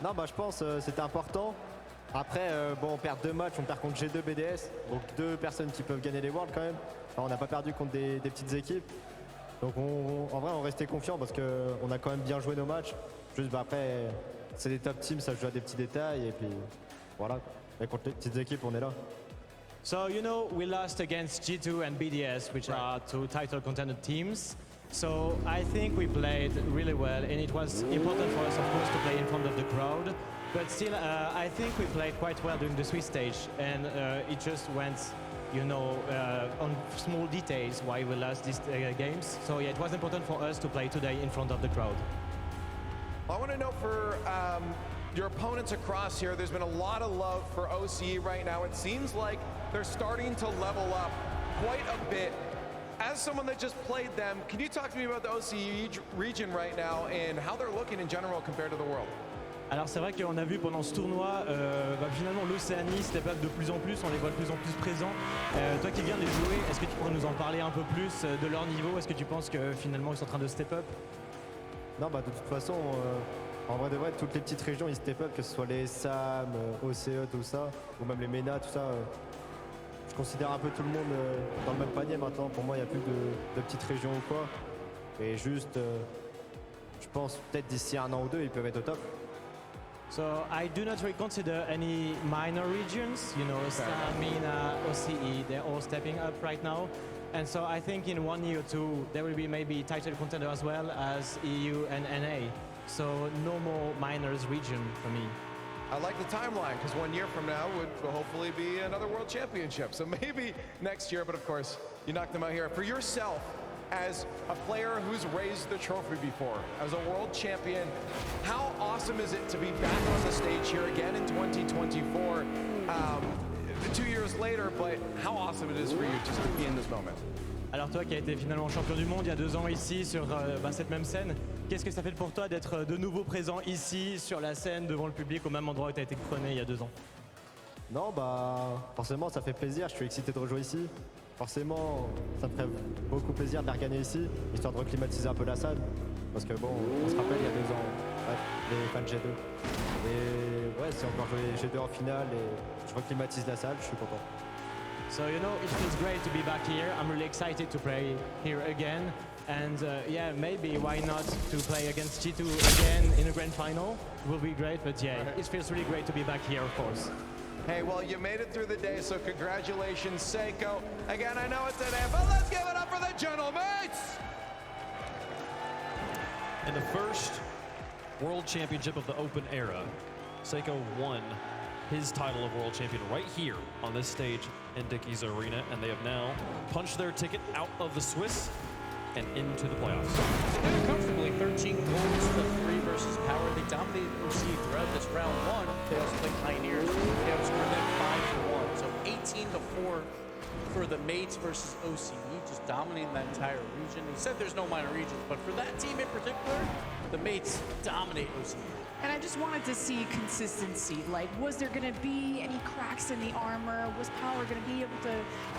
Non, bah je pense c'était important. Après, bon, on perd 2 matchs, on perd contre G2 BDS, donc 2 personnes qui peuvent gagner les Worlds quand même. Enfin, on n'a pas perdu contre des petites équipes. Donc en vrai, on restait confiant parce qu'on a quand même bien joué nos matchs. Juste bah, après, c'est des top teams, ça joue à des petits détails et puis voilà. Mais contre les petites équipes, on est là. So, you know, we lost against G2 and BDS, which are 2 title contender teams. So I think we played really well, and it was important for us, of course, to play in front of the crowd. But still, I think we played quite well during the Swiss stage, and it just went, you know, on small details why we lost these games. So yeah, it was important for us to play today in front of the crowd. I want to know for your opponents across here, there's been a lot of love for OCE right now. It seems like they're starting to level up quite a bit. As someone that just played them, can you talk to me about the OCE region right now and how they're looking in general compared to the world? Alors c'est vrai qu'on a vu pendant ce tournoi, finalement l'Océanie step up de plus en plus, on les voit de plus en plus présents. Toi qui viens de les jouer, est-ce que tu pourrais nous en parler un peu plus de leur niveau? Est-ce que tu penses que finalement ils sont en train de step up? Non, bah de toute façon, en vrai de vrai, toutes les petites régions ils step up, que ce soit les C.A.B, OCE, tout ça, ou même les MENA, tout ça. Je considère un peu tout le monde dans le même panier maintenant. Pour moi, il n'y a plus de petites régions ou quoi. Et juste, je pense peut-être d'ici 1 an ou 2, ils peuvent être au top. So I do not really consider any minor regions, you know, C.A.B, MENA, OCE, they're all stepping up right now. And so I think in 1 year or 2, there will be maybe title contender as well as EU and NA. So no more minors region for me. I like the timeline, because 1 year from now would hopefully be another world championship. So maybe next year, but of course, you knocked them out here. For yourself, as a player who's raised the trophy before, as a world champion, how awesome is it to be back on the stage here again in 2024, 2 years later, but how awesome it is for you just to be in this moment? Alors toi qui as été finalement champion du monde il y a 2 ans ici sur cette même scène, qu'est-ce que ça fait pour toi d'être de nouveau présent ici sur la scène devant le public au même endroit où tu as été couronné il y a 2 ans? Non, bah forcément ça fait plaisir, je suis excité de rejouer ici. Forcément, ça me ferait beaucoup plaisir de les regagner ici, histoire de reclimatiser un peu la salle. Parce que bon, on se rappelle il y a 2 ans, ouais, les fans G2. Et ouais, c'est encore jouer G2 en finale et je reclimatise la salle, je suis content. So, you know, it feels great to be back here. I'm really excited to play here again. And yeah, maybe why not to play against G2 again in a grand final? It will be great, but yeah, it feels really great to be back here, of course. Hey, well, you made it through the day, so congratulations, Seiko. Again, I know it's an end, but let's give it up for the gentlemates! In the first World Championship of the Open era, Seiko won his title of World Champion right here on this stage in Dickies Arena, and they have now punched their ticket out of the Swiss and into the playoffs. They did it comfortably, 13 goals to 3 versus Power. They dominated OC throughout this round 1. They also played Pioneers. They outscored them 5-1. So 18-4 for the mates versus OCE, just dominating that entire region. He said there's no minor regions, but for that team in particular, the mates dominate OCE. And I just wanted to see consistency. Like, was there going to be any cracks in the armor? Was Power going to be able to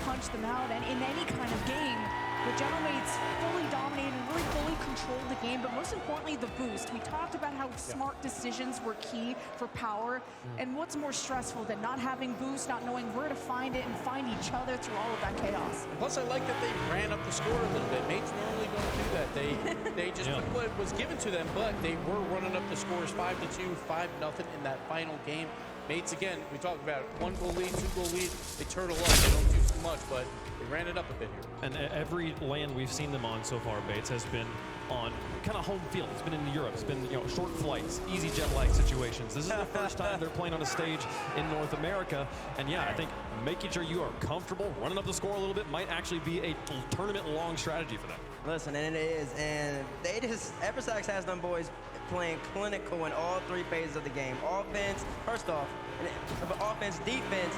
punch them out? And in any kind of game, the Gentlemates fully dominated and really fully controlled the game, but most importantly, the boost. We talked about how smart decisions were key for Power, and what's more stressful than not having boost, not knowing where to find it and find each other through all of that chaos? Plus, I like that they ran up the score a little bit. Mates normally don't do that. They just took what was given to them, but they were running up the scores 5-2, 5-0 in that final game. Mates, again, we talked about 1 goal lead, 2 goal lead. They turtle up. They don't do too much, but they ran it up a bit here. And every land we've seen them on so far, Bates, has been on kind of home field. It's been in Europe. It's been, you know, short flights, easy jet lag situations. This is the first time they're playing on a stage in North America. And yeah, I think making sure you are comfortable, running up the score a little bit might actually be a tournament-long strategy for them. Listen, and it is, and they just, Eversax has them boys playing clinical in all 3 phases of the game. Offense, first off, offense, defense.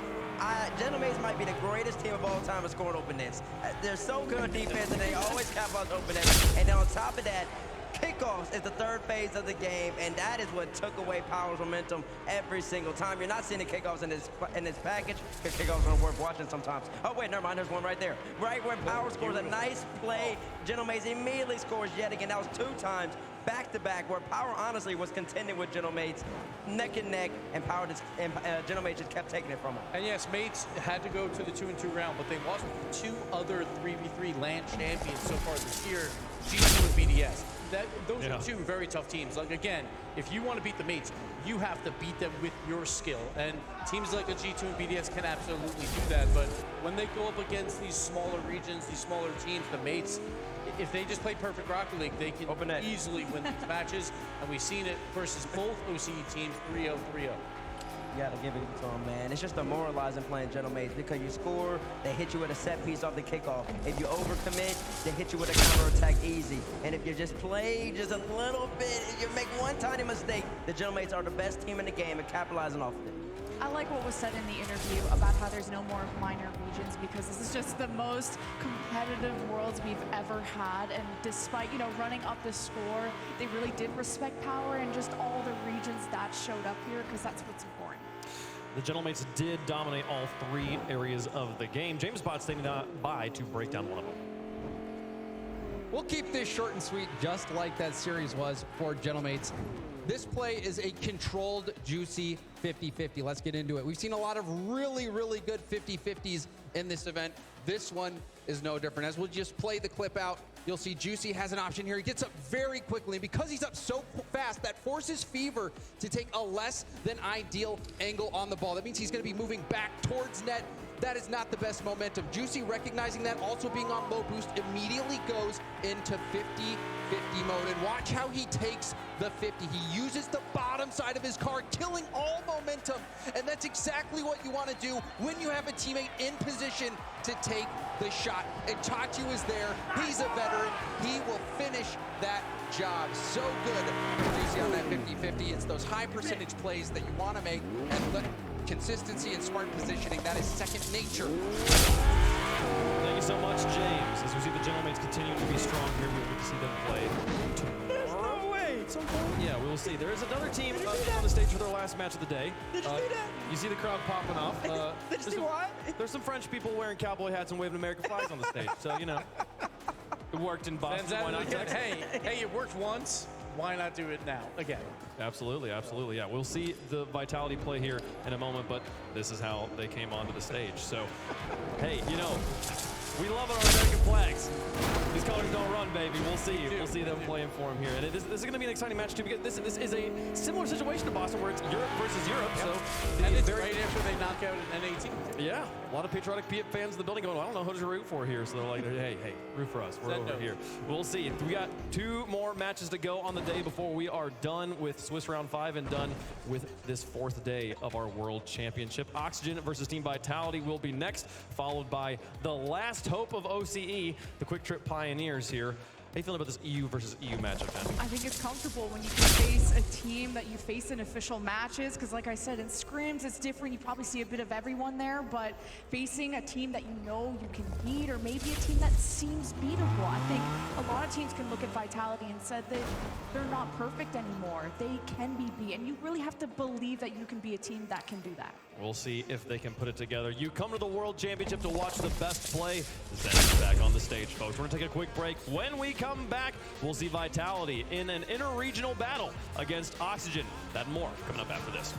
Gentlemates might be the greatest team of all time at scoring open nets. They're so good on defense, and they always cap out open nets. And then on top of that, kickoffs is the 3rd phase of the game, and that is what took away Power's momentum every single time. You're not seeing the kickoffs in this package, because kickoffs aren't worth watching sometimes. Oh wait, never mind, there's one right there. Right where Power scores a nice play, Gentlemates immediately scores yet again. That was 2 times. back-to-back, where Power honestly was contending with Gentlemates neck and neck, and Gentlemates just kept taking it from him. And yes, Mates had to go to the 2-2 round, but they lost to 2 other 3v3 LAN champions so far this year, G2 and BDS. Those are 2 very tough teams. Like, again, if you want to beat the Mates, you have to beat them with your skill. And teams like the G2 and BDS can absolutely do that. But when they go up against these smaller regions, these smaller teams, the Mates, if they just play perfect Rocket League, they can easily win these matches. And we've seen it versus both OCE teams, 3-0, 3-0. You gotta give it to them, man. It's just demoralizing playing Gentlemates because you score, they hit you with a set piece off the kickoff. If you overcommit, they hit you with a counterattack easy. And if you just play just a little bit, if you make one tiny mistake, the Gentlemates are the best team in the game at capitalizing off of it. I like what was said in the interview about how there's no more minor regions because this is just the most competitive Worlds we've ever had. And despite, running up the score, they really did respect Power and just all the regions that showed up here because that's what's important. The Gentlemates did dominate all 3 areas of the game. James Bott standing by to break down one of them. We'll keep this short and sweet, just like that series was for Gentlemates. This play is a controlled, juicy 50-50. Let's get into it. We've seen a lot of really, really good 50-50s in this event. This one is no different. As we'll just play the clip out, you'll see Juicy has an option here. He gets up very quickly, and because he's up so fast, that forces Fever to take a less than ideal angle on the ball. That means he's going to be moving back towards net. That is not the best momentum. Juicy, recognizing that, also being on low boost, immediately goes into 50-50 mode. And watch how he takes the 50. He uses the bottom side of his car, killing all momentum. And that's exactly what you want to do when you have a teammate in position to take the shot. And Tachu is there. He's a veteran. He will finish that job. So good for Juicy on that 50-50. It's those high percentage plays that you want to make, and the consistency and smart positioning, that is second nature. Thank you so much, James. As we see the Gentlemates continue to be strong here, we will see them play tomorrow. No way! Yeah, we will see. There is another team on the stage for their last match of the day. Did you see that? You see the crowd popping off. Did you see what? There's some French people wearing cowboy hats and waving American flags on the stage. So, it worked in Boston. Why not Texas? Hey, it worked once. Why not do it now again? Absolutely, absolutely. Yeah, we'll see the Vitality play here in a moment, but this is how they came onto the stage. So, hey, we love our American flags. These colors don't run, baby. We'll see. We'll see them playing for him here. And this is going to be an exciting match, too, because this is a similar situation to Boston where it's Europe versus Europe. Yep. So and it's right after they knock out an NA team. Yeah, a lot of patriotic fans in the building going, well, I don't know who to root for here. So they're like, hey, root for us. We're over here. We'll see. We got 2 more matches to go on the day before we are done with Swiss Round 5 and done with this 4th day of our World Championship. Oxygen versus Team Vitality will be next, followed by the last hope of OCE, the Quick Trip Pioneers here. How you feeling about this EU versus EU matchup, man? I think it's comfortable when you can face a team that you face in official matches, because like I said, in scrims it's different. You probably see a bit of everyone there, but facing a team that you can beat, or maybe a team that seems beatable. I think a lot of teams can look at Vitality and said that they're not perfect anymore. They can be beat, and you really have to believe that you can be a team that can do that. We'll see if they can put it together. You come to the World Championship to watch the best play. Zen's back on the stage, folks. We're gonna take a quick break. When we come back, we'll see Vitality in an inter-regional battle against Oxygen. That and more coming up after this.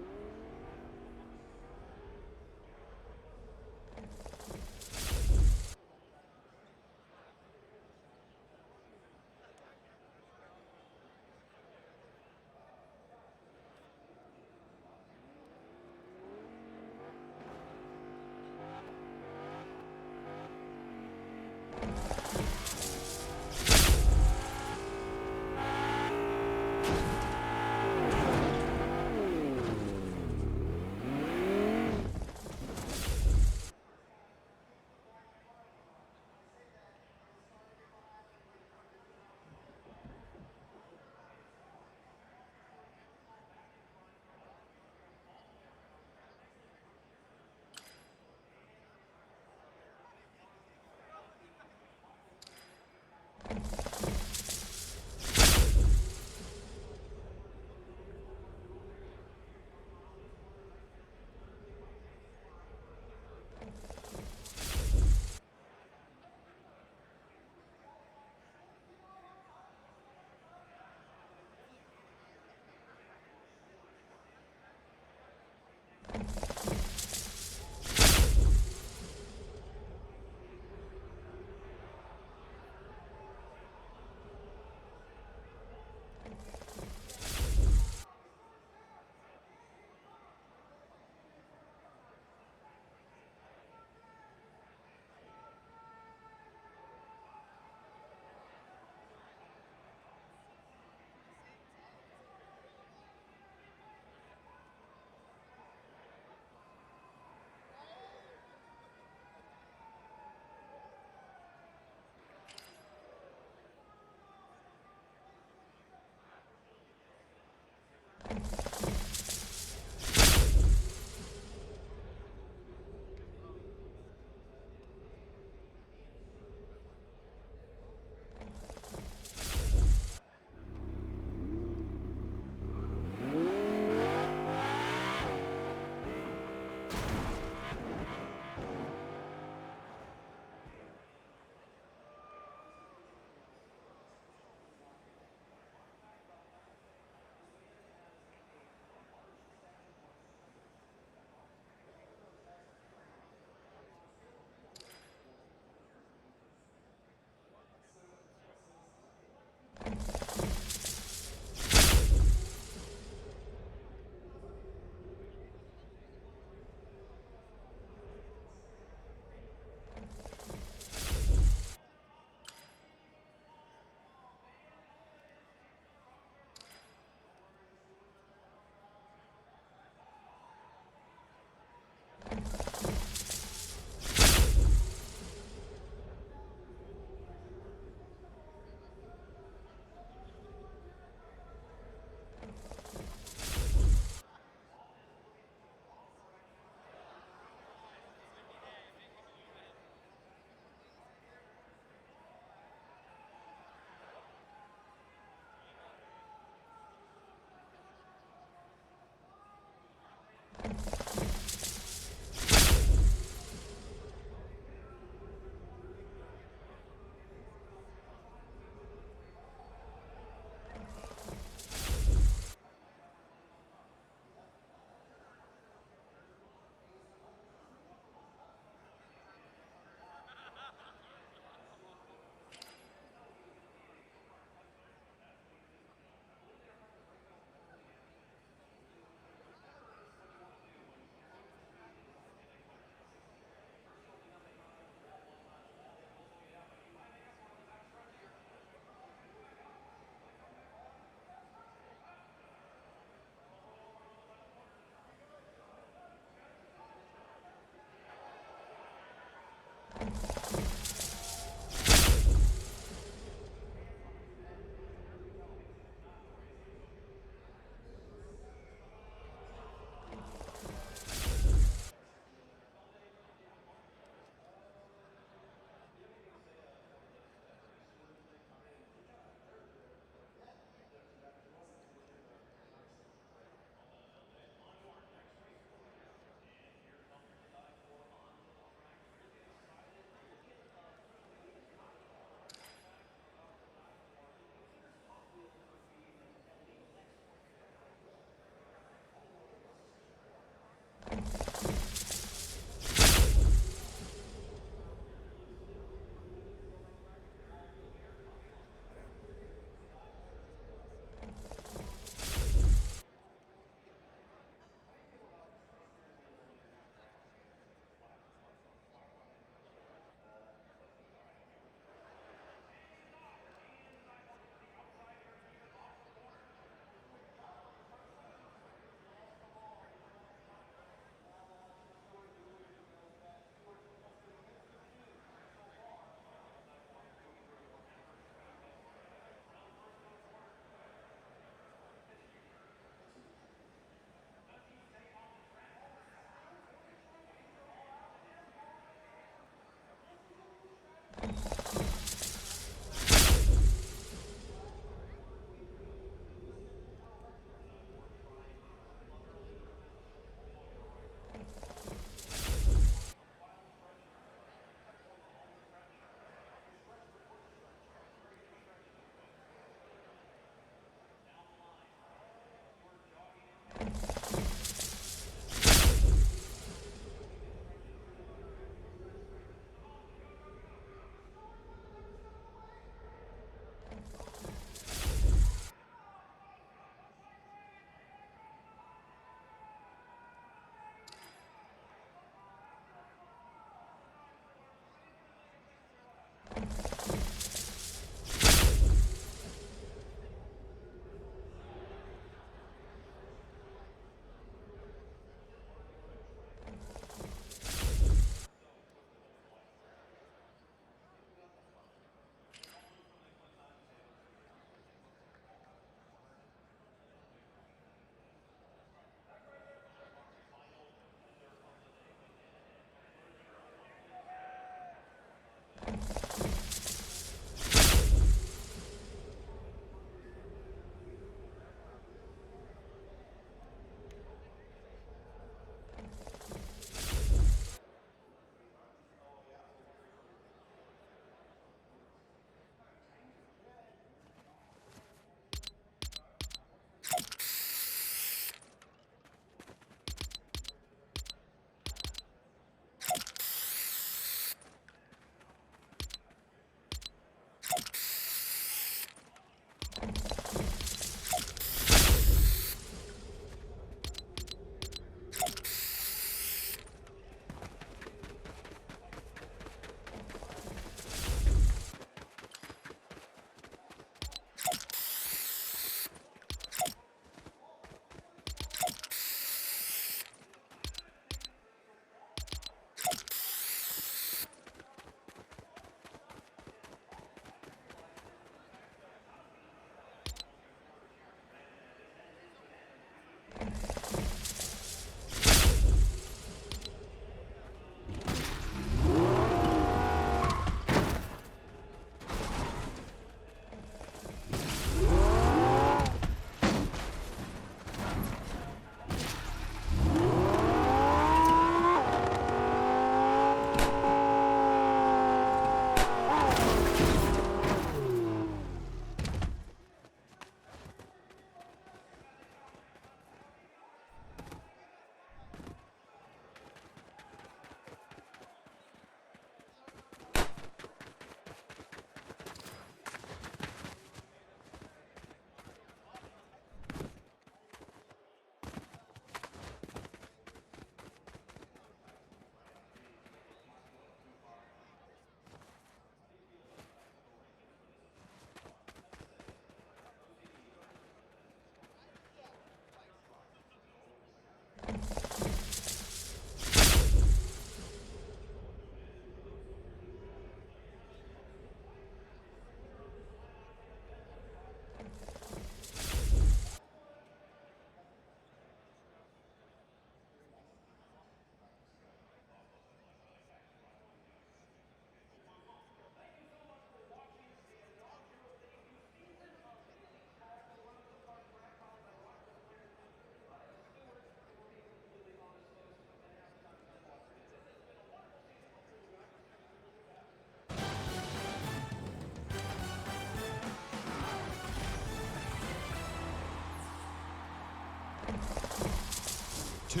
2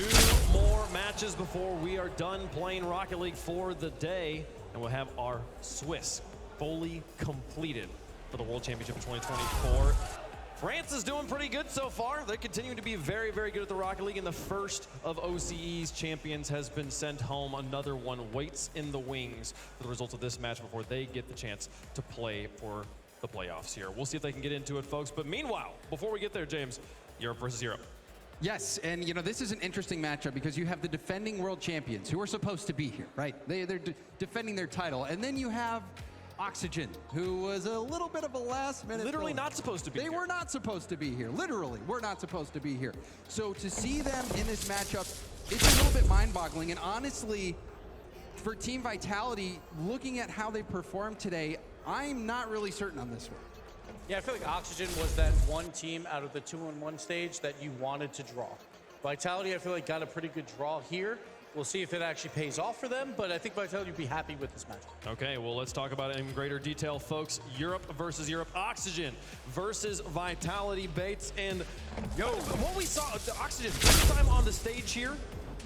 more matches before we are done playing Rocket League for the day, and we'll have our Swiss fully completed for the World Championship 2024. France is doing pretty good so far. They're continuing to be very, very good at the Rocket League, and the first of OCE's champions has been sent home. Another one waits in the wings for the results of this match before they get the chance to play for the playoffs here. We'll see if they can get into it, folks. But meanwhile, before we get there, James, Europe versus Europe. Yes, and you know, this is an interesting matchup because you have the defending world champions who are supposed to be here, right? They're defending their title. And then you have Oxygen, who was a little bit of a last minute. Literally not supposed to be here. They were not supposed to be here. Literally, we're not supposed to be here. So to see them in this matchup, it's a little bit mind-boggling. And honestly, for Team Vitality, looking at how they performed today, I'm not really certain on this one. Yeah, I feel like Oxygen was that one team out of the 2-on-1 stage that you wanted to draw. Vitality, I feel like, got a pretty good draw here. We'll see if it actually pays off for them, but I think Vitality will be happy with this match. Okay, well, let's talk about it in greater detail, folks. Europe versus Europe. Oxygen versus Vitality, Bates. And, what we saw, the Oxygen, first time on the stage here.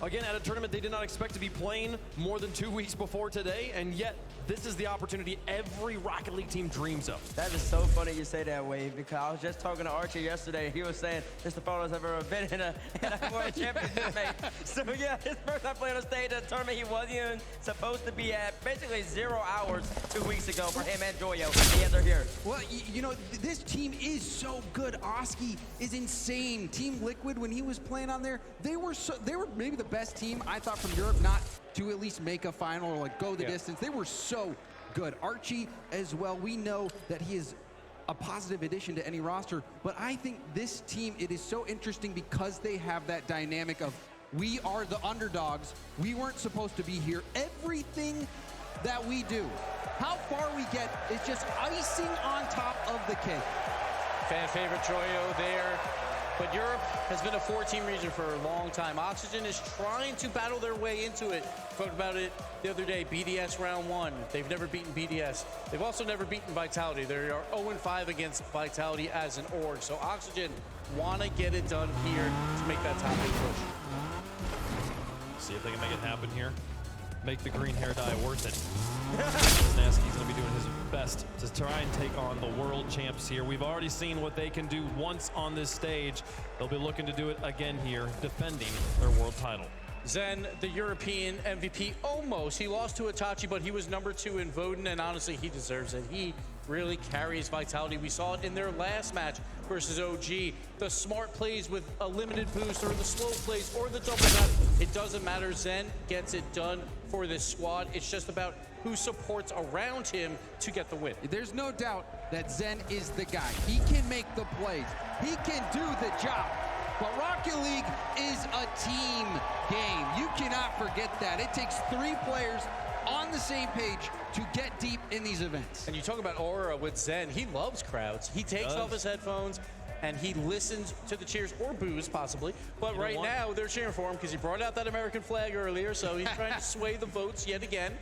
Again, at a tournament they did not expect to be playing more than 2 weeks before today, and yet this is the opportunity every Rocket League team dreams of. That is so funny you say that, Wade, because I was just talking to Archie yesterday. He was saying it's the farthest I've ever been in a World Championship, mate. So yeah, his first time playing on stage at a tournament he wasn't even supposed to be at. Basically 0 hours 2 weeks ago for him and Joyo. And yet they're here. Well, you know, this team is so good. Oski is insane. Team Liquid, when he was playing on there, they were maybe the best team I thought from Europe not to at least make a final or like go the distance. They were so good. Archie as well, we know that he is a positive addition to any roster, but I think this team, it is so interesting because they have that dynamic of we are the underdogs. We weren't supposed to be here. Everything that we do, how far we get is just icing on top of the cake. Fan favorite Joyo there. But Europe has been a 4-team region for a long time. Oxygen is trying to battle their way into it. Talked about it the other day, BDS round 1. They've never beaten BDS. They've also never beaten Vitality. They are 0-5 against Vitality as an org. So Oxygen want to get it done here to make that top 8 push. See if they can make it happen here. Make the green hair dye worth it. Snaski's going to be doing his best to try and take on the world champs here. We've already seen what they can do once on this stage. They'll be looking to do it again here, defending their world title. Zen, the European MVP, almost. He lost to Itachi, but he was number 2 in Voden, and honestly, he deserves it. He really carries Vitality. We saw it in their last match versus OG. The smart plays with a limited boost, or the slow plays, or the double tap. It doesn't matter. Zen gets it done for this squad. It's just about who supports around him to get the win. There's no doubt that Zen is the guy. He can make the plays. He can do the job. But Rocket League is a team game. You cannot forget that. It takes 3 players on the same page to get deep in these events. And you talk about aura with Zen. He loves crowds. He takes off his headphones and he listens to the cheers or boos, possibly. But right now, they're cheering for him because he brought out that American flag earlier, so he's trying to sway the votes yet again.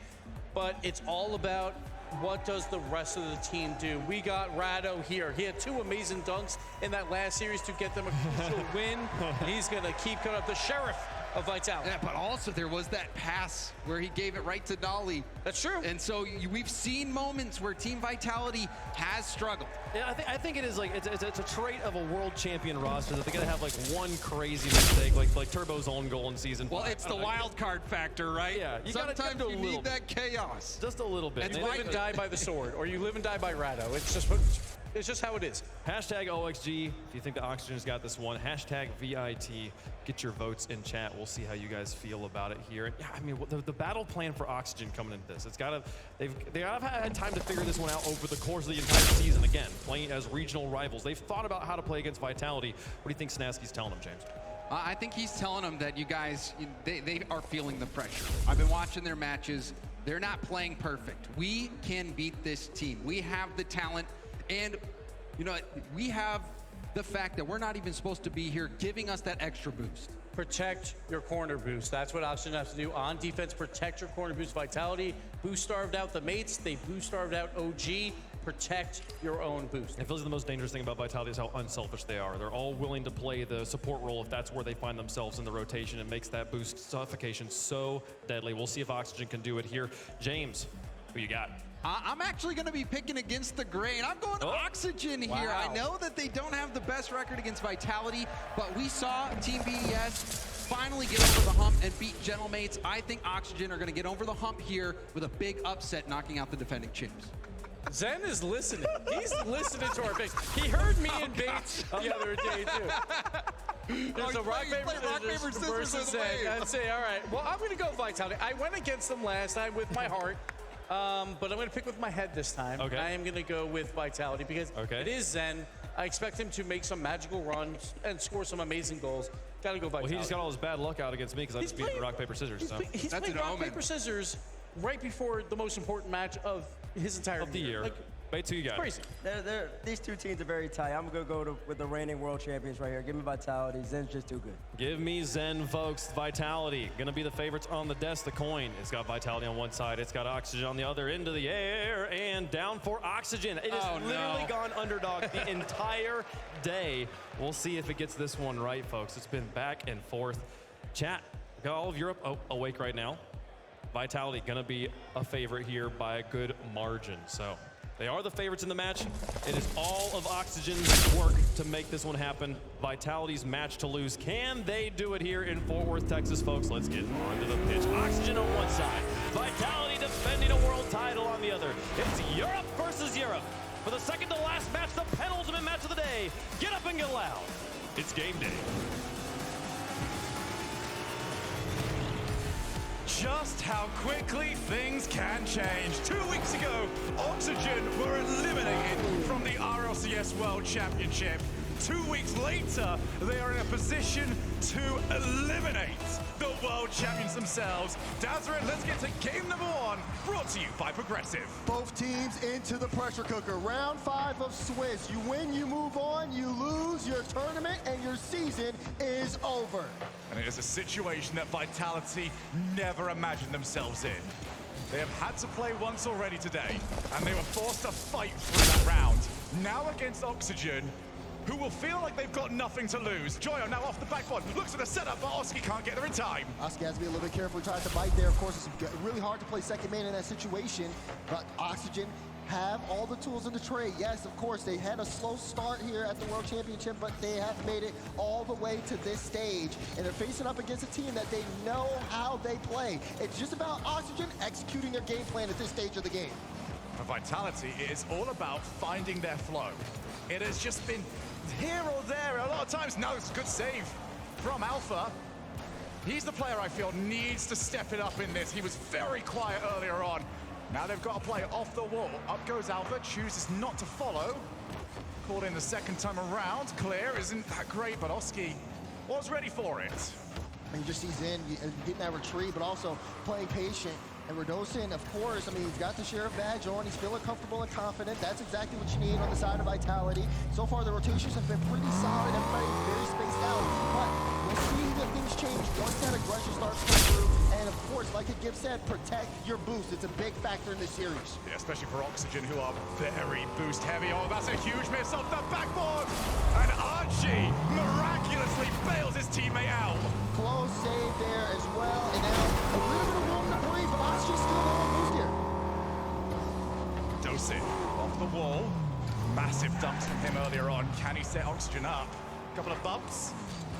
But it's all about what does the rest of the team do. We got Rado here. He had 2 amazing dunks in that last series to get them a crucial win. He's going to keep coming up. The sheriff of Vitality. Yeah, but also there was that pass where he gave it right to Nolly. That's true. And so we've seen moments where Team Vitality has struggled. Yeah, I think it is like it's a trait of a world champion roster that they gotta have like one crazy mistake, like Turbo's own goal in season 5. Well, it's the wild card factor, right? Yeah, you sometimes gotta you need that chaos. Just a little bit. You live and die by the sword, or you live and die by Rado. It's just how it is. Hashtag OXG if you think the Oxygen's got this one. Hashtag VIT. Get your votes in chat. We'll see how you guys feel about it here. And yeah, I mean, the battle plan for Oxygen coming into this, they gotta have had time to figure this one out over the course of the entire season. Again, playing as regional rivals. They've thought about how to play against Vitality. What do you think Snaski's telling them, James? I think he's telling them that you guys, they are feeling the pressure. I've been watching their matches. They're not playing perfect. We can beat this team. We have the talent, and you know, we have the fact that we're not even supposed to be here, giving us that extra boost. Protect your corner boost. That's what Oxygen has to do on defense. Protect your corner boost. Vitality boost starved out the mates. They boost starved out OG. Protect your own boost. It feels like the most dangerous thing about Vitality is how unselfish they are. They're all willing to play the support role if that's where they find themselves in the rotation. It makes that boost suffocation so deadly. We'll see if Oxygen can do it here. James, who you got? I'm actually going to be picking against the grain. I'm going Oxygen here. Wow. I know that they don't have the best record against Vitality, but we saw Team BDS finally get over the hump and beat Gentlemates. I think Oxygen are going to get over the hump here with a big upset, knocking out the defending champs. Zen is listening. He's listening to our picks. He heard me and Bates the other day, too. There's a rock, paper, scissors versus Zen. I'd say, all right, well, I'm going to go Vitality. I went against them last time with my heart. But I'm going to pick with my head this time. Okay. I am going to go with Vitality because it is Zen. I expect him to make some magical runs and score some amazing goals. Got to go Vitality. Well, he just got all his bad luck out against me because I just beat rock, paper, scissors. He's That's played an rock, omen. paper, scissors right before the most important match of his entire Of the year. Like, Wait till you got it. crazy. These two teams are very tight. I'm going to go with the reigning world champions right here. Give me Vitality. Zen's just too good. Give me Zen, folks. Vitality. Gonna be the favorites on the desk. The coin. It's got Vitality on one side. It's got Oxygen on the other. Into the air and down for Oxygen. It has literally gone underdog the entire day. We'll see if it gets this one right, folks. It's been back and forth. Chat. Got all of Europe awake right now. Vitality gonna be a favorite here by a good margin. So they are the favorites in the match. It is all of Oxygen's work to make this one happen. Vitality's match to lose. Can they do it here in Fort Worth, Texas, folks? Let's get onto the pitch. Oxygen on one side. Vitality defending a world title on the other. It's Europe versus Europe. For the second to last match, the penultimate match of the day. Get up and get loud. It's game day. Just how quickly things can change. 2 weeks ago, Oxygen were eliminated from the RLCS World Championship. 2 weeks later, they are in a position to eliminate the world champions themselves. Dazarin, let's get to game number 1, brought to you by Progressive. Both teams into the pressure cooker. Round 5 of Swiss. You win, you move on, you lose, your tournament and your season is over. And it is a situation that Vitality never imagined themselves in. They have had to play once already today, and they were forced to fight through that round. Now against Oxygen, who will feel like they've got nothing to lose. Joyo now off the backboard, looks at the setup, but Oski can't get there in time. Oski has to be a little bit careful. He tries to bite there. Of course, it's really hard to play second man in that situation, but Oxygen have all the tools in the trade. Yes, of course, they had a slow start here at the World Championship, but they have made it all the way to this stage, and they're facing up against a team that they know how they play. It's just about Oxygen executing their game plan at this stage of the game. For Vitality, it is all about finding their flow. It has just been here or there a lot of times. Now it's a good save from Alpha. He's the player I feel needs to step it up in this. He was very quiet earlier on. Now they've got to play off the wall. Up goes Alpha, chooses not to follow. Called in the second time around. Clear isn't that great, but Oski was ready for it. And you just see Zen getting that retreat, but also playing patient. And Radosin, of course, I mean, he's got the Sheriff badge on. He's feeling comfortable and confident. That's exactly what you need on the side of Vitality. So far, the rotations have been pretty solid. Everybody's very spaced out. But we'll see that things change once that aggression starts to come through. And, of course, like Gibbs said, protect your boost. It's a big factor in this series. Yeah, especially for Oxygen, who are very boost heavy. Oh, that's a huge miss off the backboard. And Archie miraculously bails his teammate out. Close save there as well. And now a little bit of room to breathe, but Archie's still on boost here. Dosin off the wall. Massive dumps from him earlier on. Can he set Oxygen up? Couple of bumps.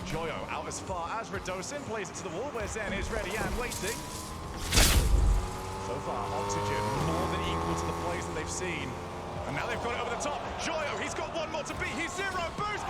Joyo out as far as Radosin plays it to the wall where Zen is ready and waiting. So far, Oxygen more than equal to the plays that they've seen. And now they've got it over the top. Joyo, he's got one more to beat. He's zero boost.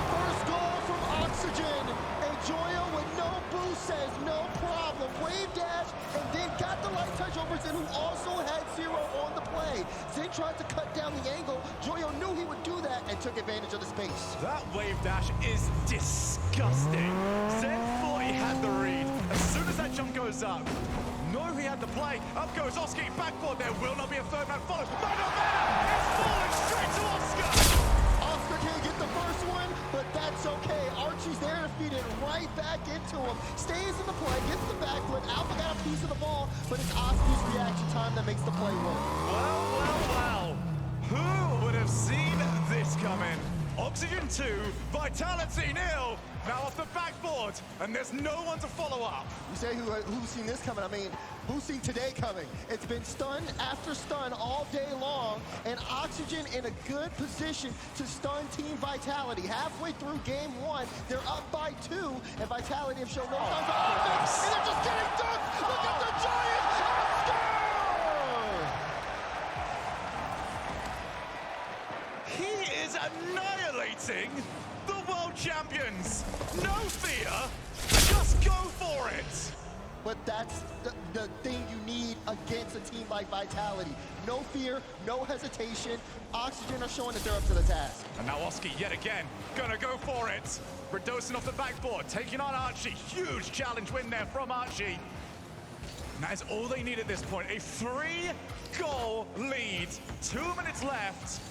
First goal from Oxygen. And Joyo with no boost says no problem. Wave dash and then got the light touch over Zen, who also had zero on the play. Zen tried to cut down the angle. Joyo knew he would do that and took advantage of the space. That wave dash is disgusting. Zen thought he had the read. As soon as that jump goes up, no, he had the play. Up goes Oski, backboard. There will not be a third man follow. Man, oh man, it's falling straight to Oscar. Oscar can't get the first one, but that's okay. Archie's there to feed it right back into him. Stays in the play, gets the backflip. Alpha got a piece of the ball, but it's Oscar's reaction time that makes the play work. Well. Who would have seen this coming? Oxygen 2, Vitality 0. Now off the backboard, and there's no one to follow up. You say who's seen this coming? I mean, who's seen today coming? It's been stun after stun all day long, and Oxygen in a good position to stun Team Vitality. Halfway through game 1, they're up by 2, and Vitality have shown no signs of offense, and they're just getting dunked. Look at the Giant Oscar! He is annihilating the world champions. No fear, just go for it. but that's the thing you need against a team like Vitality. No fear, no hesitation. Oxygen are showing that they're up to the task. And now Oski yet again, gonna go for it. Redosin off the backboard, taking on Archie. Huge challenge win there from Archie. And that is all they need at this point. A 3-goal lead. 2 minutes left.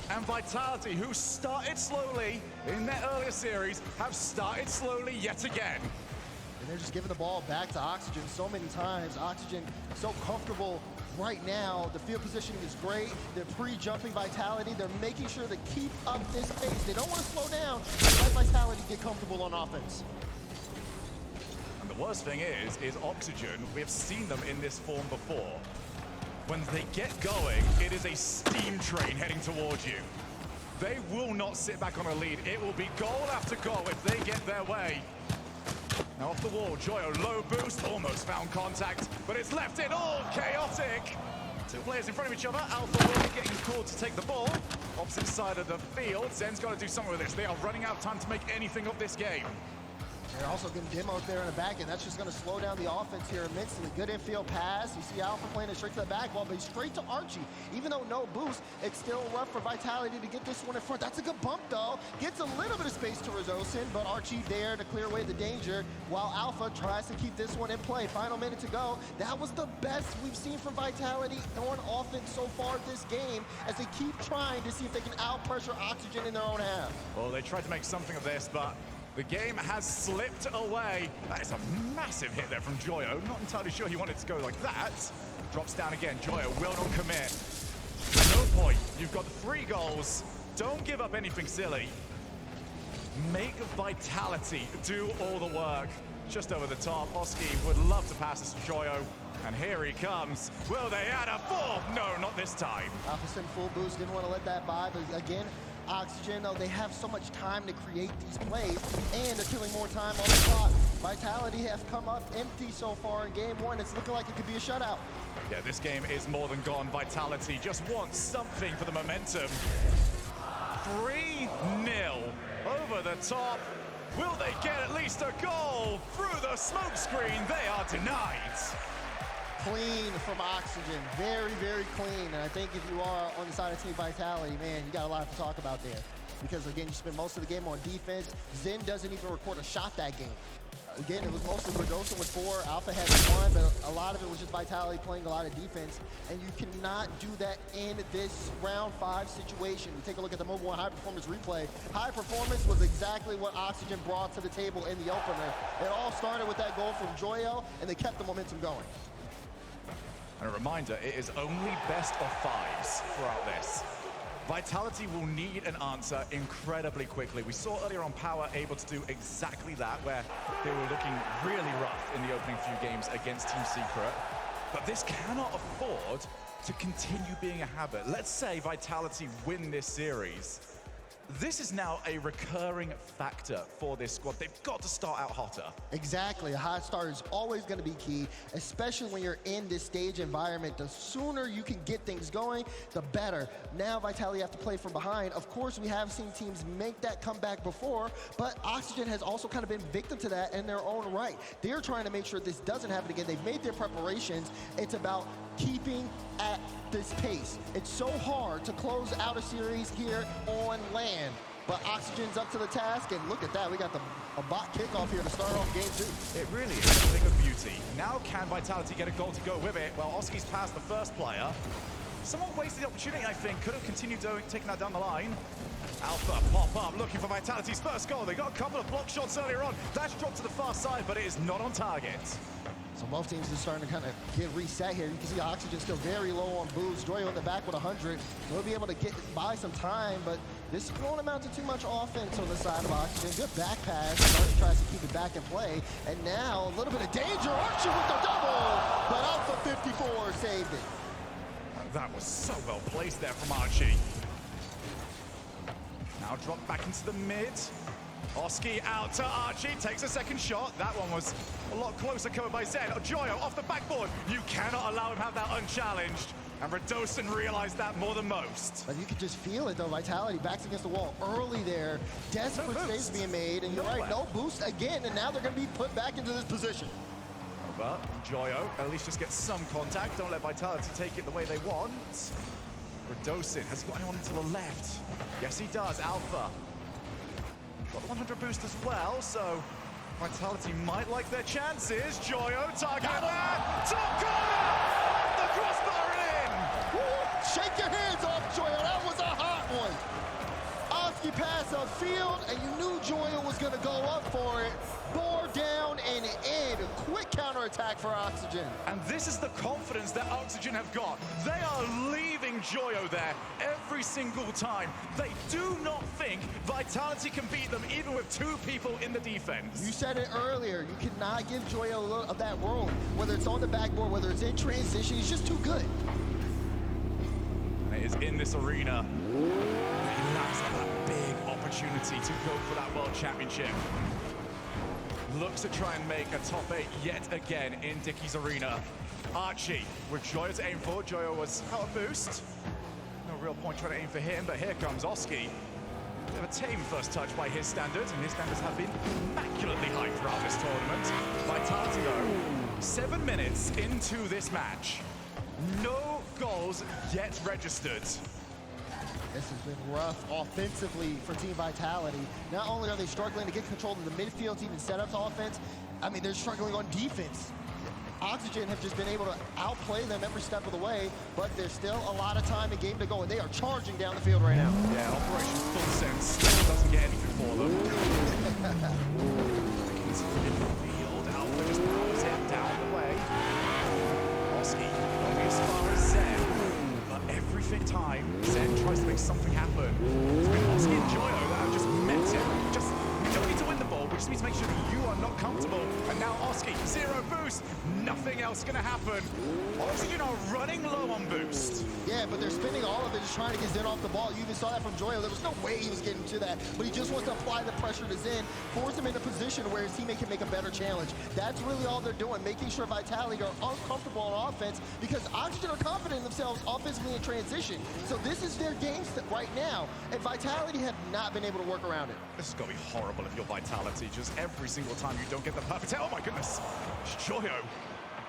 And Vitality, who started slowly in their earlier series, have started slowly yet again. And they're just giving the ball back to Oxygen so many times. Oxygen so comfortable right now. The field positioning is great. They're pre-jumping Vitality. They're making sure to keep up this pace. They don't want to slow down. Let Vitality get comfortable on offense. And the worst thing is Oxygen, we have seen them in this form before. When they get going, it is a steam train heading towards you. They will not sit back on a lead. It will be goal after goal if they get their way. Now off the wall, Joyo, low boost, almost found contact, but it's left it all chaotic. Two players in front of each other. Alpha will be getting called to take the ball. Opposite side of the field. Zen's got to do something with this. They are running out of time to make anything of this game. They're also getting demoed there in the back, and that's just going to slow down the offense here immensely. Good infield pass. You see Alpha playing it straight to the back wall, but straight to Archie. Even though no boost, it's still rough for Vitality to get this one in front. That's a good bump, though. Gets a little bit of space to Redosin, but Archie there to clear away the danger, while Alpha tries to keep this one in play. Final minute to go. That was the best we've seen from Vitality on offense so far this game, as they keep trying to see if they can out-pressure Oxygen in their own half. Well, they tried to make something of this, but the game has slipped away. That is a massive hit there from Joyo. Not entirely sure he wanted to go like that. Drops down again. Joyo will not commit. No point. You've got 3 goals. Don't give up anything silly. Make Vitality do all the work. Just over the top. Oski would love to pass this to Joyo. And here he comes. Will they add a 4? No, not this time. Alpha sent full boost. Didn't want to let that by, but again, Oxygen, though, they have so much time to create these plays, and they're killing more time on the clock. Vitality has come up empty so far in game 1. It's looking like it could be a shutout. Yeah, this game is more than gone. Vitality just wants something for the momentum. 3-0 over the top. Will they get at least a goal? Through the smoke screen, they are denied. Clean from Oxygen, very, very clean. And I think if you are on the side of Team Vitality, man, you got a lot to talk about there. Because again, you spend most of the game on defense. Zen doesn't even record a shot that game. Again, it was mostly Redosin with 4, Alpha had 1, but a lot of it was just Vitality playing a lot of defense. And you cannot do that in this round 5 situation. We take a look at the Mobile 1 high performance replay. High performance was exactly what Oxygen brought to the table in the opener. It all started with that goal from Joyo, and they kept the momentum going. And a reminder, it is only best of 5s throughout this. Vitality will need an answer incredibly quickly. We saw earlier on Power able to do exactly that, where they were looking really rough in the opening few games against Team Secret. But this cannot afford to continue being a habit. Let's say Vitality win this series. This is now a recurring factor for this squad. They've got to start out hotter. Exactly. A hot start is always going to be key, especially when you're in this stage environment. The sooner you can get things going, the better. Now Vitality have to play from behind. Of course, we have seen teams make that comeback before, but Oxygen has also kind of been victim to that in their own right. They're trying to make sure this doesn't happen again. They've made their preparations. It's about keeping at this pace. It's so hard to close out a series here on land, but Oxygen's up to the task, and look at that, we got a bot kickoff here to start off game 2. It really is a thing of beauty. Now can Vitality get a goal to go with it? Well, Oski's past the first player. Somewhat wasted the opportunity, I think. Could have continued taking that down the line. Alpha pop up, looking for Vitality's first goal. They got a couple of block shots earlier on. That's dropped to the far side, but it is not on target. So both teams are starting to kind of get reset here. You can see Oxygen still very low on boost. Joyo in the back with 100. They'll be able to get by some time, but this won't amount to too much offense on the side of Oxygen. Good back pass. Archie tries to keep it back in play. And now a little bit of danger. Archie with the double, but Alpha 54 saved it. That was so well placed there from Archie. Now dropped back into the mid. Oski out to Archie, takes a second shot. That one was a lot closer covered by Zen. Joyo off the backboard. You cannot allow him to have that unchallenged. And Redosin realized that more than most. But you could just feel it though. Vitality backs against the wall early there. Desperate saves being made, and you're right, no boost again, and now they're gonna be put back into this position. But Joyo at least just gets some contact. Don't let Vitality take it the way they want. Radosin, has he got anyone to the left? Yes, he does. Alpha. Got the 100 boost as well, so Vitality might like their chances. Joyo, target man, top corner! The crossbar in! Woo! Shake your hands off, Joyo. That was a hot one. Oski passed upfield, and you knew Joyo was going to go up for it. Bore down and in. Quick counterattack for Oxygen. And this is the confidence that Oxygen have got. They are leaving Joyo there every single time. They do not think Vitality can beat them even with 2 people in the defense. You said it earlier. You cannot give Joyo a little of that room. Whether it's on the backboard, whether it's in transition, he's just too good. And it is in this arena. He lacks that big opportunity to go for that World Championship. Looks to try and make a top 8 yet again in Dickie's arena. Archie with Joyo to aim for. Joyo was out of boost. No real point trying to aim for him, but here comes Oski. Bit of a tame first touch by his standards, and his standards have been immaculately high throughout this tournament. Vitality though, 7 minutes into this match. No goals yet registered. This has been rough offensively for Team Vitality. Not only are they struggling to get control of the midfield to even set up offense, I mean, they're struggling on defense. Oxygen have just been able to outplay them every step of the way, but there's still a lot of time and game to go, and they are charging down the field right now. Yeah, Operation Full Sense still doesn't get anything for them. Field, Alpha just powers it down the way. Oski only as far as Zen. Every time Zen tries to make something happen. It's been Oski and Joyo that have just met him. Just, we don't need to win the ball, we just need to make sure that you are not comfortable. And now Oski, 0 boost, nothing else gonna happen. Oxygen are running low on boost. Yeah, but they're spending all of it just trying to get Zen off the ball. You even saw that from Joyo. There was no way he was getting to that, but he just wants to apply the pressure to Zen, force him in a position where his teammate can make a better challenge. That's really all they're doing, making sure Vitality are uncomfortable on offense, because Oxygen are confident in themselves offensively in transition. So this is their game right now, and Vitality have not been able to work around it. This is gonna be horrible if you're Vitality. Just every single time you don't get the perfect hit. Oh my goodness, it's Joyo.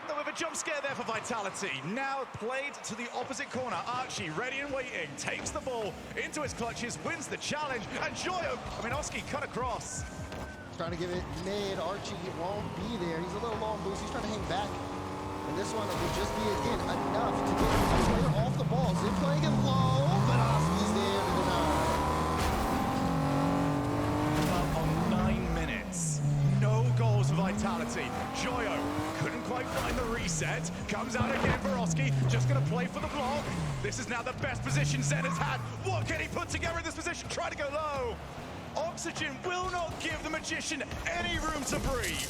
No, with a jump scare there for Vitality. Now played to the opposite corner. Archie, ready and waiting, takes the ball into his clutches, wins the challenge, and Joyo, Oski cut across. Trying to give it mid. Archie won't be there. He's a little low on boost. He's trying to hang back. And this one will just be, again, enough to get a player off the ball. Zip playing it low, but Oski's there to deny. About on 9 minutes. No goals for Vitality. Joyo couldn't quite find the reset. Comes out again for Oski. Just going to play for the block. This is now the best position Zen has had. What can he put together in this position? Try to go low. Oxygen will not give the Magician any room to breathe.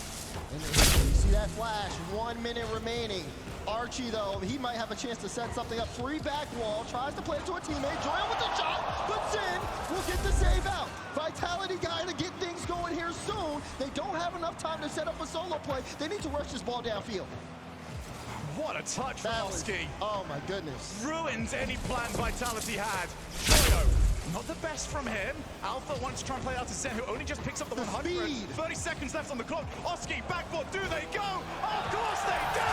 And you see that flash, 1 minute remaining. Archie, though, he might have a chance to set something up. Free back wall, tries to play it to a teammate. Joyo with the shot, but Zen will get the save out. Vitality guy to get things going here soon. They don't have enough time to set up a solo play. They need to rush this ball downfield. What a touch from Oski. Oh my goodness. Ruins any plans Vitality had. Joyo, not the best from him. Alpha wants to try and play out to Zen, who only just picks up the 100. Speed. 30 seconds left on the clock. Oski, backboard, do they go? Of course they do!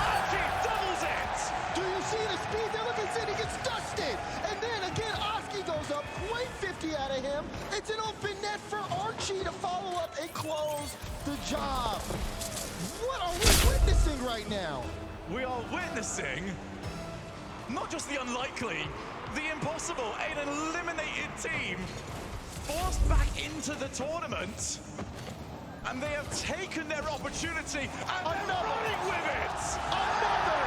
Archie doubles it! Do you see the speed? They're looking, Zen, he gets dusted. And then again, Oski goes up, quick 50 out of him. It's an open net for Archie to follow up and close the job. What are we witnessing right now? We are witnessing not just the unlikely, the impossible. An eliminated team forced back into the tournament, and they have taken their opportunity and they're running with it. Another!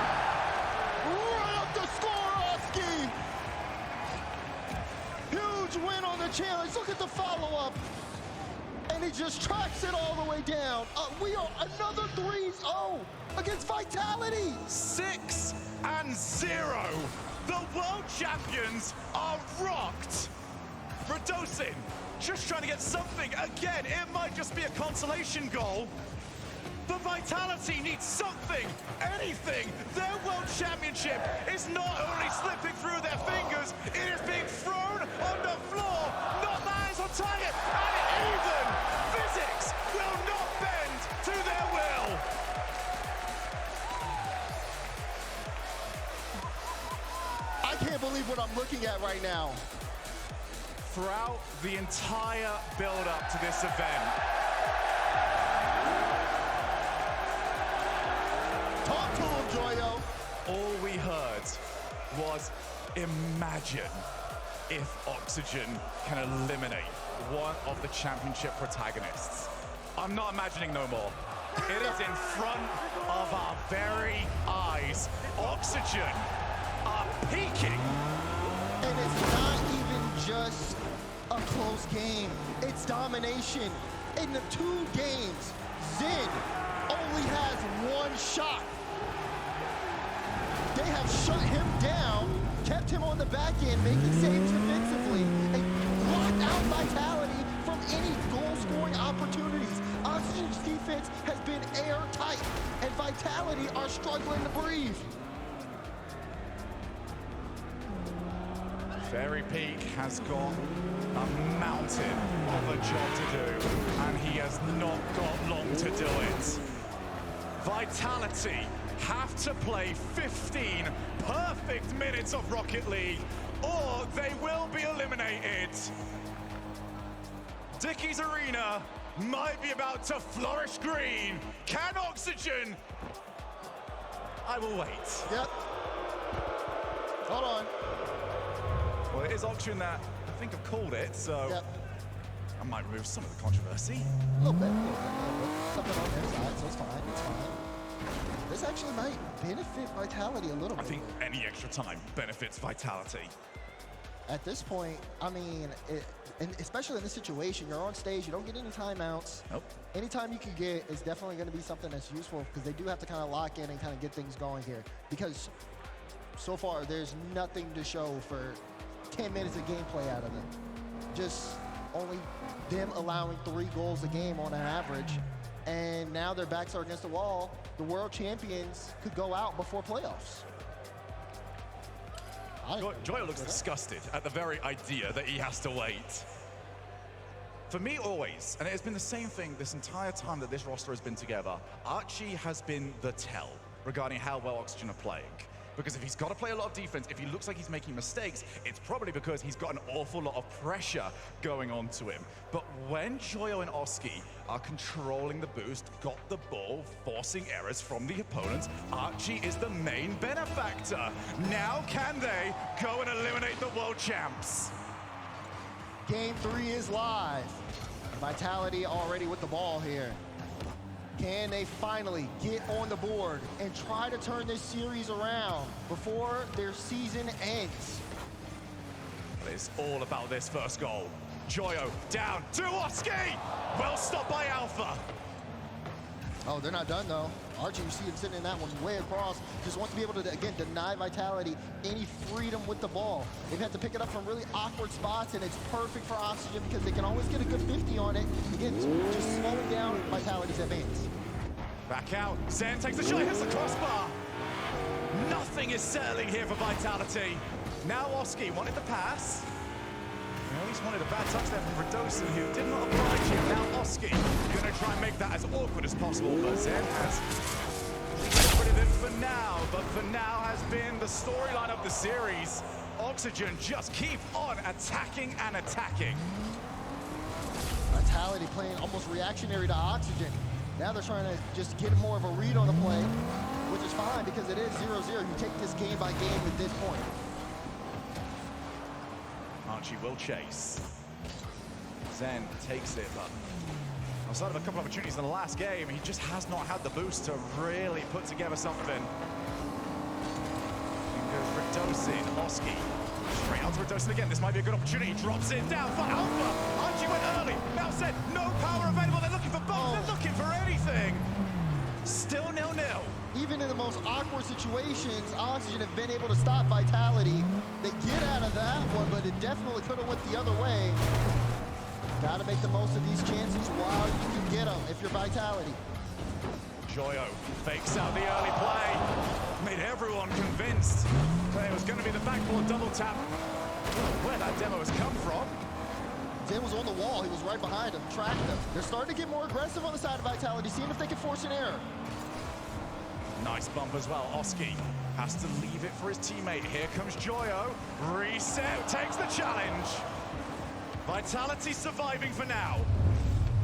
Right up the score, Oski! Huge win on the challenge. Look at the follow-up. And he just tracks it all the way down. We are another 3-0 against Vitality. 6-0. The world champions are rocked. Radosin just trying to get something. Again, it might just be a consolation goal. But Vitality needs something, anything. Their world championship is not only slipping through their fingers, it is being thrown on the floor. Not managed on target, and even physics will not bend to their will. can't believe what I'm looking at right now. Throughout the entire build-up to this event, Talk to him, Joyo. all we heard was, imagine if Oxygen can eliminate one of the championship protagonists. I'm not imagining no more. It is in front of our very eyes. Oxygen are peaking. And it's not even just a close game. It's domination. In the 2 games, Zen only has 1 shot. They have shut him down, kept him on the back end, making saves defensively, and blocked out Vitality from any goal-scoring opportunities. Oxygen's defense has been airtight, and Vitality are struggling to breathe. Fairy Peak has got a mountain of a job to do, and he has not got long to do it. Vitality have to play 15 perfect minutes of Rocket League, or they will be eliminated. Dickie's Arena might be about to flourish green. Can Oxygen? I will wait. Yep. Hold on. Well, it is Oxygen that I think have called it, so Yep. I might remove some of the controversy. A little bit. Something on their side, so it's fine. It's fine. This actually might benefit Vitality a little bit. I think any extra time benefits Vitality. At this point, I mean, and especially in this situation, you're on stage, you don't get any timeouts. Nope. Any time you can get is definitely going to be something that's useful because they do have to kind of lock in and kind of get things going here. Because so far, there's nothing to show for 10 minutes of gameplay out of them. Just only them allowing 3 goals a game on an average. And now their backs are against the wall. The world champions could go out before playoffs. Joyo looks disgusted at the very idea that he has to wait. For me, always, and it has been the same thing this entire time that this roster has been together, Archie has been the tell regarding how well Oxygen are playing. Because if he's got to play a lot of defense, if he looks like he's making mistakes, it's probably because he's got an awful lot of pressure going on to him. But when Joyo and Oski are controlling the boost, got the ball, forcing errors from the opponents, Archie is the main benefactor. Now can they go and eliminate the world champs? Game 3 is live. Vitality already with the ball here. Can they finally get on the board and try to turn this series around before their season ends? It's all about this first goal. Joyo down to Oski. Well stopped by Alpha. Oh, they're not done though. Archie, you see him sitting in that one way across. Just wants to be able to, again, deny Vitality any freedom with the ball. They've had to pick it up from really awkward spots, and it's perfect for Oxygen because they can always get a good 50 on it. Again, just slowing down Vitality's advance. Back out. Zen takes the shot, hits the crossbar. Nothing is settling here for Vitality. Now Oski wanted the pass. He at least wanted a bad touch there from Radosin, who did not oblige him. Now Oski going to try and make that as awkward as possible, but Zen has got rid of it for now. But for now has been the storyline of the series. Oxygen just keep on attacking and attacking. Vitality playing almost reactionary to Oxygen. Now they're trying to just get more of a read on the play, which is fine because it is 0-0. You take this game by game at this point. Archie will chase. Zen takes it, but outside of a couple of opportunities in the last game, he just has not had the boost to really put together something. In goes Radosin, Oski. Straight out to Radosin again. This might be a good opportunity. Drops it down for Alpha. Archie went early. Now Zen, no power available. They're looking for both. They're looking for anything. Still 0-0. Even in the most awkward situations, Oxygen have been able to stop Vitality. They get out of that one, but it definitely could have went the other way. Got to make the most of these chances while you can get them if you're Vitality. Joyo fakes out the early play. Made everyone convinced that it was going to be the backboard double tap. Where that demo has come from. Zen was on the wall. He was right behind him, tracked him. They're starting to get more aggressive on the side of Vitality, seeing if they can force an error. Nice bump as well. Oski has to leave it for his teammate. Here comes Joyo. Reset, takes the challenge. Vitality surviving for now.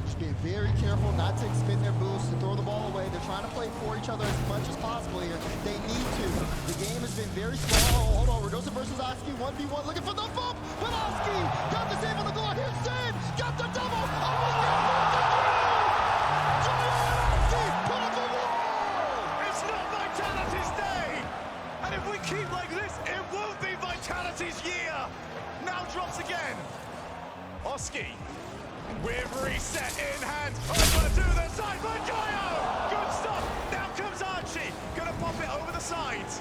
Just being very careful not to spin their boosts to throw the ball away. They're trying to play for each other as much as possible here. They need to. The game has been very small. Oh, hold on, Redosa versus Oski, 1v1, looking for the bump, but Oski got the save on the goal. Here's Zen, got the double. Almost there, Joyo and Oski put up the wall. It's not Vitality's day. And if we keep like this, it won't be Vitality's year. Now drops again. Oski with reset in hand. Over to the side for Joyo. Good stuff. Now comes Archie. Gonna pop it over the sides.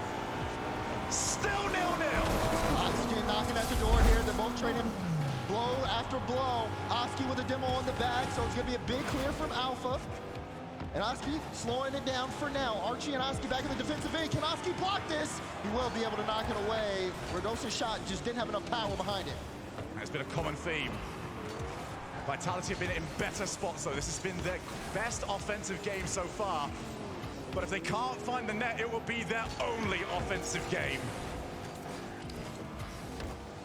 Still 0-0. Oxygen knocking at the door here. They're both trading blow after blow. Oski with a demo on the back, so it's gonna be a big clear from Alpha. And Oski slowing it down for now. Archie and Oski back in the defensive end. Can Oski block this? He will be able to knock it away. Redosa's shot just didn't have enough power behind it. It's been a common theme. Vitality have been in better spots, though. This has been their best offensive game so far. But if they can't find the net, it will be their only offensive game.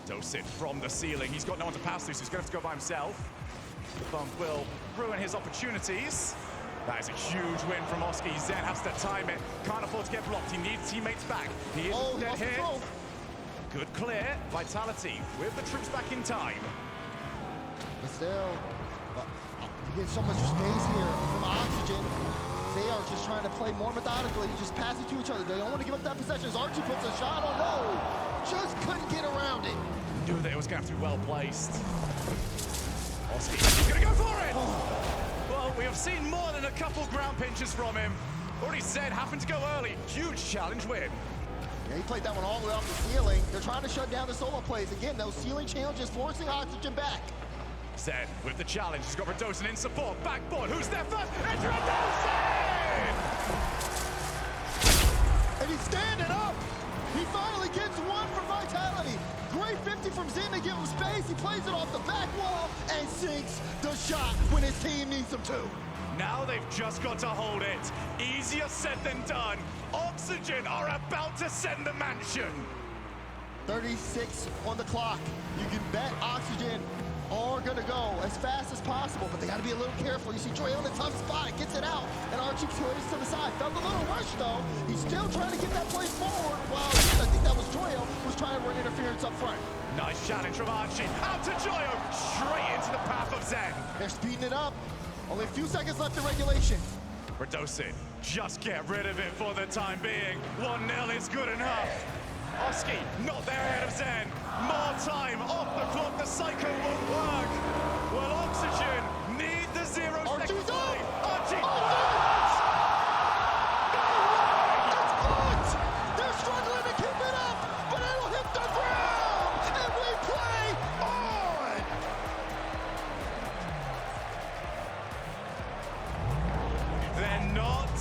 Dosit from the ceiling. He's got no one to pass to, so he's going to have to go by himself. The bump will ruin his opportunities. That is a huge win from Oski. Zen has to time it. Can't afford to get blocked. He needs teammates back. He is dead here. Good clear. Vitality with the troops back in time. But still, you get so much space here from Oxygen. They are just trying to play more methodically, just pass it to each other. They don't want to give up that possession. As Archie puts a shot on no, just couldn't get around it. Knew that it was going to have to be well placed. Oski, he's going to go for it! Well, we have seen more than a couple ground pinches from him. Already said, happened to go early. Huge challenge win. Yeah, he played that one all the way off the ceiling. They're trying to shut down the solo plays. Again, those ceiling challenges forcing Oxygen back. Zen with the challenge. He's got Redosin in support. Backboard. Who's there first? It's Redosin! And he's standing up. He finally gets one for Vitality. Great 50 from Zen to give him space. He plays it off the back wall and sinks the shot when his team needs him to. Now they've just got to hold it. Easier said than done. Oxygen are about to send the mansion. 36 on the clock. You can bet Oxygen are gonna go as fast as possible, but they gotta be a little careful. You see Joyo in a tough spot, gets it out, and Archie plays to the side. Felt a little rush though. He's still trying to get that play forward, while I think that was Joyo, was trying to run interference up front. Nice challenge from Archie. Out to Joyo, straight into the path of Zen. They're speeding it up. Only a few seconds left in regulation. Redosin, just get rid of it for the time being. 1-0 is good enough. Oski, not there ahead of Zen. More time off the clock. The psycho won't work. Well, Oxygen need the 0 second play. Archie. It's blocked. They're struggling to keep it up, but it'll hit the ground, and we play on. They're not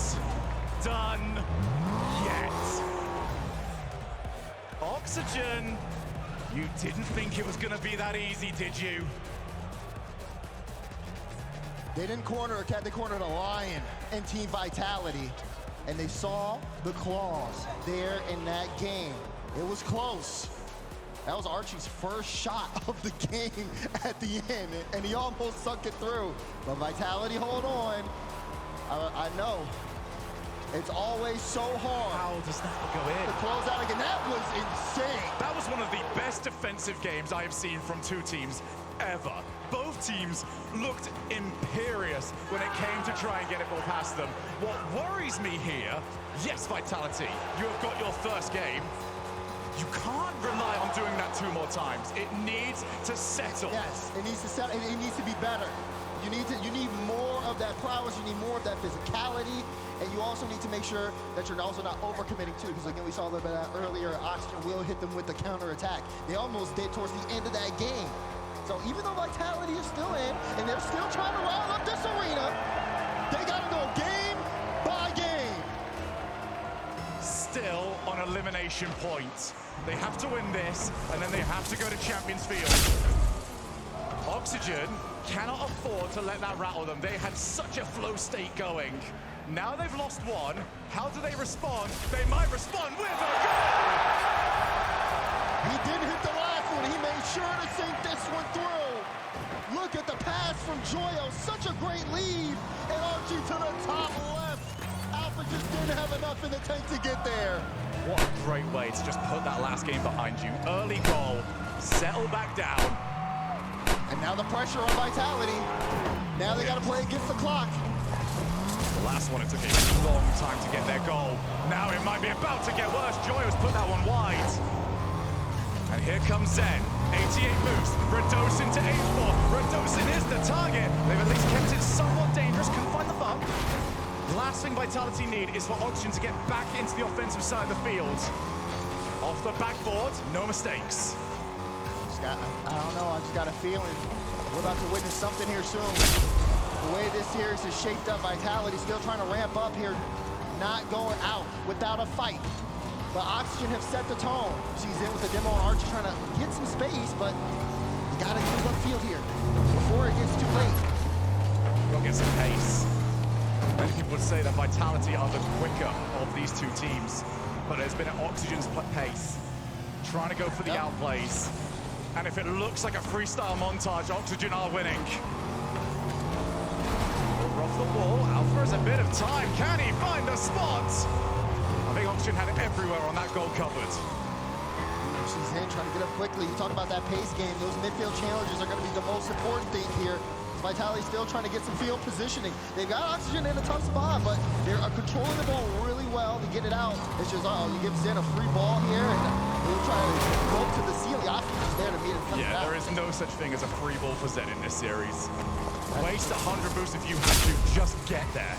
done yet. Oxygen, you didn't think it was going to be that easy, did you? They didn't corner a cat, they cornered a lion in Team Vitality, and they saw the claws there in that game. It was close. That was Archie's first shot of the game at the end, and he almost sunk it through. But Vitality, hold on. I know. It's always so hard. How does that go in? To close out again, that was insane. That was one of the best defensive games I have seen from two teams ever. Both teams looked imperious when it came to try and get it ball past them. What worries me here, yes, Vitality, you have got your first game. You can't rely on doing that 2 more times. It needs to settle. Yes, it needs to settle. It needs to be better. You need more of that prowess. You need more of that physicality. And you also need to make sure that you're also not overcommitting too, because again, we saw a little bit of that earlier. Oxygen will hit them with the counterattack. They almost did towards the end of that game. So even though Vitality is still in, and they're still trying to rile up this arena, they gotta go game by game. Still on elimination point. They have to win this, and then they have to go to Champions Field. Oxygen cannot afford to let that rattle them. They had such a flow state going. Now they've lost one. How do they respond? They might respond with a goal! He didn't hit the last one. He made sure to sink this one through. Look at the pass from Joyo. Such a great lead. And Archie to the top left. Alpha just didn't have enough in the tank to get there. What a great way to just put that last game behind you. Early goal, settle back down. And now the pressure on Vitality. Now they got to play against the clock. The last one, it took a long time to get their goal. Now it might be about to get worse. Joyo's put that one wide. And here comes Zen. 88 boost. Radosin to aim for. Radosin is the target. They've at least kept it somewhat dangerous. Couldn't find the bump. Last thing Vitality need is for Oxygen to get back into the offensive side of the field. Off the backboard, no mistakes. I don't know, I just got a feeling we're about to witness something here soon. The way this series is shaped up, Vitality still trying to ramp up here, not going out without a fight. But Oxygen have set the tone. She's in with the demo and Archie trying to get some space, but you gotta move upfield here before it gets too late. We'll get some pace. Many people would say that Vitality are the quicker of these two teams, but there's been an Oxygen's pace, trying to go for the outplays. And if it looks like a freestyle montage, Oxygen are winning. Over off the wall, Alpha has a bit of time. Can he find a spot? I think Oxygen had it everywhere on that goal covered. She's in, trying to get up quickly. You talk about that pace game. Those midfield challenges are going to be the most important thing here. Vitality still trying to get some field positioning. They've got Oxygen in a tough spot, but they're controlling the ball really well to get it out. It's just, you give Zen a free ball here, and they'll try to go to the ceiling. Oxygen's there to meet him. Yeah, there is no such thing as a free ball for Zen in this series. Waste 100 boost if you have to, just get there.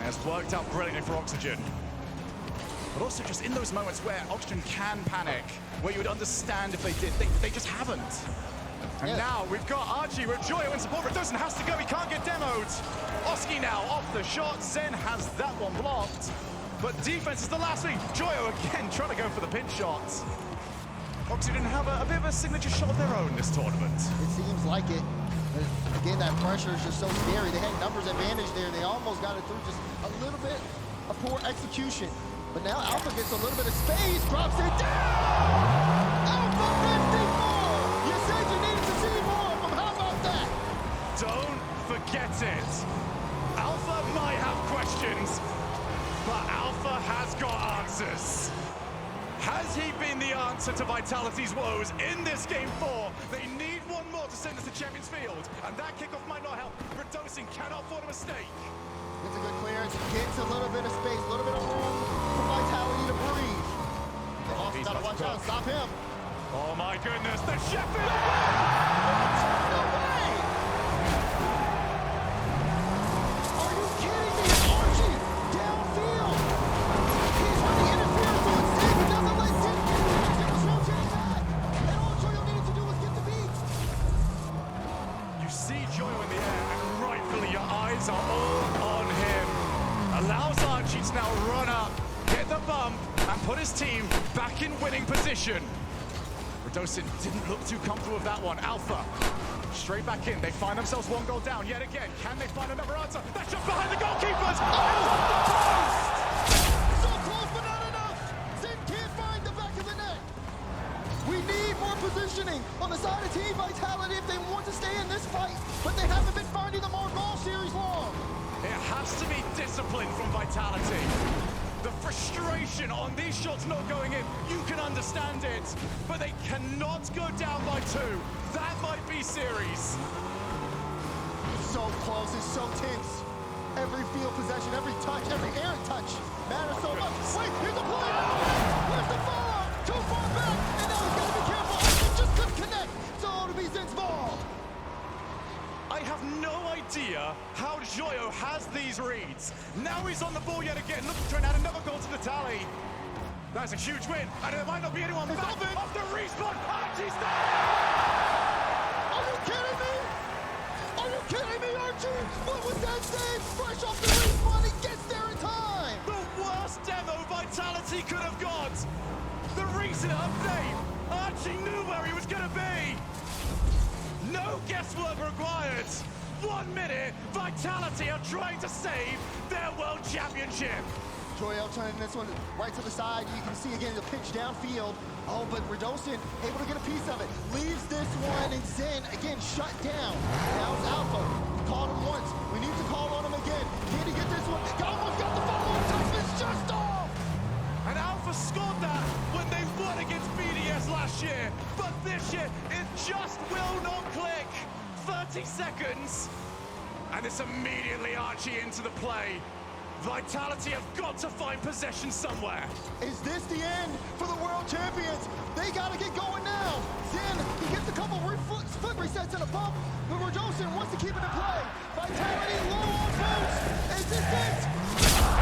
And it's worked out brilliantly for Oxygen. But also just in those moments where Oxygen can panic, where you would understand if they did, they just haven't. And now we've got Archie with Joyo in support. Radosin has to go, he can't get demoed. Oski now off the shot. Zen has that one blocked. But defense is the last thing. Joyo again trying to go for the pinch shot. Oxygen have a bit of a signature shot of their own this tournament. It seems like it. Again, that pressure is just so scary. They had numbers advantage there. They almost got it through, just a little bit of poor execution. But now Alpha gets a little bit of space, drops it down! Alpha 54! You said you needed to see more of them. How about that? Don't forget it. Alpha might have questions, but Alpha has got answers. Has he been the answer to Vitality's woes in this game 4? They need one more to send us to Champions Field, and that kickoff might not help. Radosin cannot afford a mistake. It's a good clearance. Gets a little bit of space, a little bit of room for Vitality to breathe. They also got to watch out. Stop him. Oh my goodness, the Sheffield! No way! Are you kidding me? Archie downfield. He's running interference on Sid. He doesn't let Sid get it. It was rotating back. And all Joyo needed to do was get the beat. You see Joyo in the air, and rightfully your eyes are all on him. Allows Archie to now run up, get the bump, and put his team back in winning position. Radosin didn't look too comfortable with that one. Alpha, straight back in. They find themselves one goal down yet again. Can they find another answer? That shot behind the goalkeepers! So close, but not enough. Sid can't find the back of the net. We need more positioning on the side of Team Vitality if they want to stay in this fight, but they haven't been finding them all series long. It has to be discipline from Vitality. The frustration on these shots not going in, you can understand it, but they cannot go down by 2. That might be series. So close, it's so tense. Every field possession, every touch, every errant touch matters so much. Wait, here's the play! Where's the follow? Too far back, and now he's got to be careful. He just couldn't connect, so it'll be Zen's ball. I have no idea how Joyo has these reads. Now he's on the ball yet again, looking to try and add another goal to the tally. That's a huge win, and there might not be anyone back off the respawn. Archie's there! Are you kidding me? Are you kidding me, Archie? What was that save? Fresh off the respawn, he gets there in time. The worst demo Vitality could have got. The recent update, Archie knew where he was going to be. No guesswork required. 1 minute, Vitality are trying to save their World Championship. Joyelle turning this one right to the side. You can see again the pitch downfield. Oh, but Radosin able to get a piece of it. Leaves this one, and Zen again shut down. Now it's Alpha. Called him once. We need to call on him again. Can he get this one? Almost got the follow-up. Top is just off. And Alpha scored that when they won against BDS last year. But this year, it just will not click. 30 seconds. And it's immediately Archie into the play. Vitality have got to find possession somewhere. Is this the end for the world champions? They gotta get going now. Zen, he gets a couple foot resets and a bump, but Radosin wants to keep it in play. Vitality low on boost. Is this it?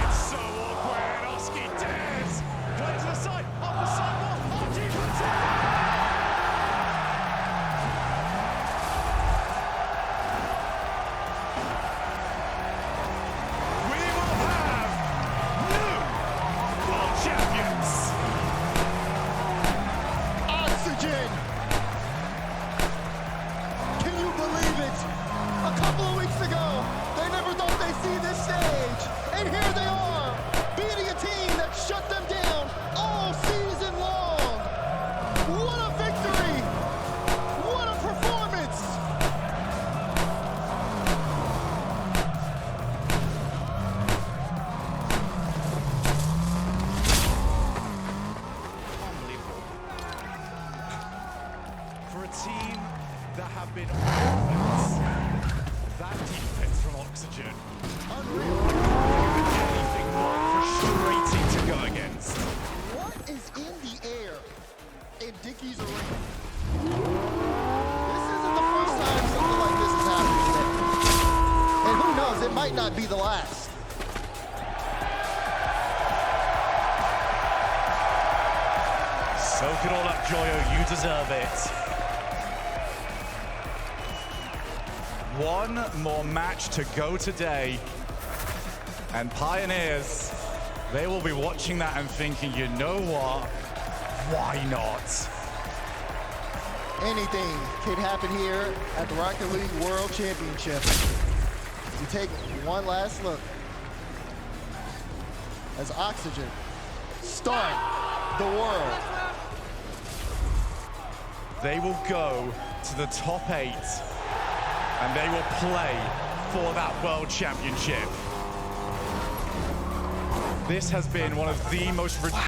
It's so awkward. Oski dares. Play to the side, off the sidewalk. Archie puts it. Can you believe it? A couple of weeks ago, they never thought they'd see this stage. And here they are, beating a team that shut them down all season long. What a victory! What a performance! For a team that have been offense, that defense from Oxygen, Unreal. anything but frustrating to go against. What is in the air in Dickey's arena? This isn't the first time something like this has happened today. And who knows, it might not be the last. Soak it all up, Joyo, you deserve it. One more match to go today. And Pioneers, they will be watching that and thinking, you know what? Why not? Anything can happen here at the Rocket League World Championship. We take one last look as Oxygen start the world. They will go to the top 8 and they will play for that World Championship. This has been one of the most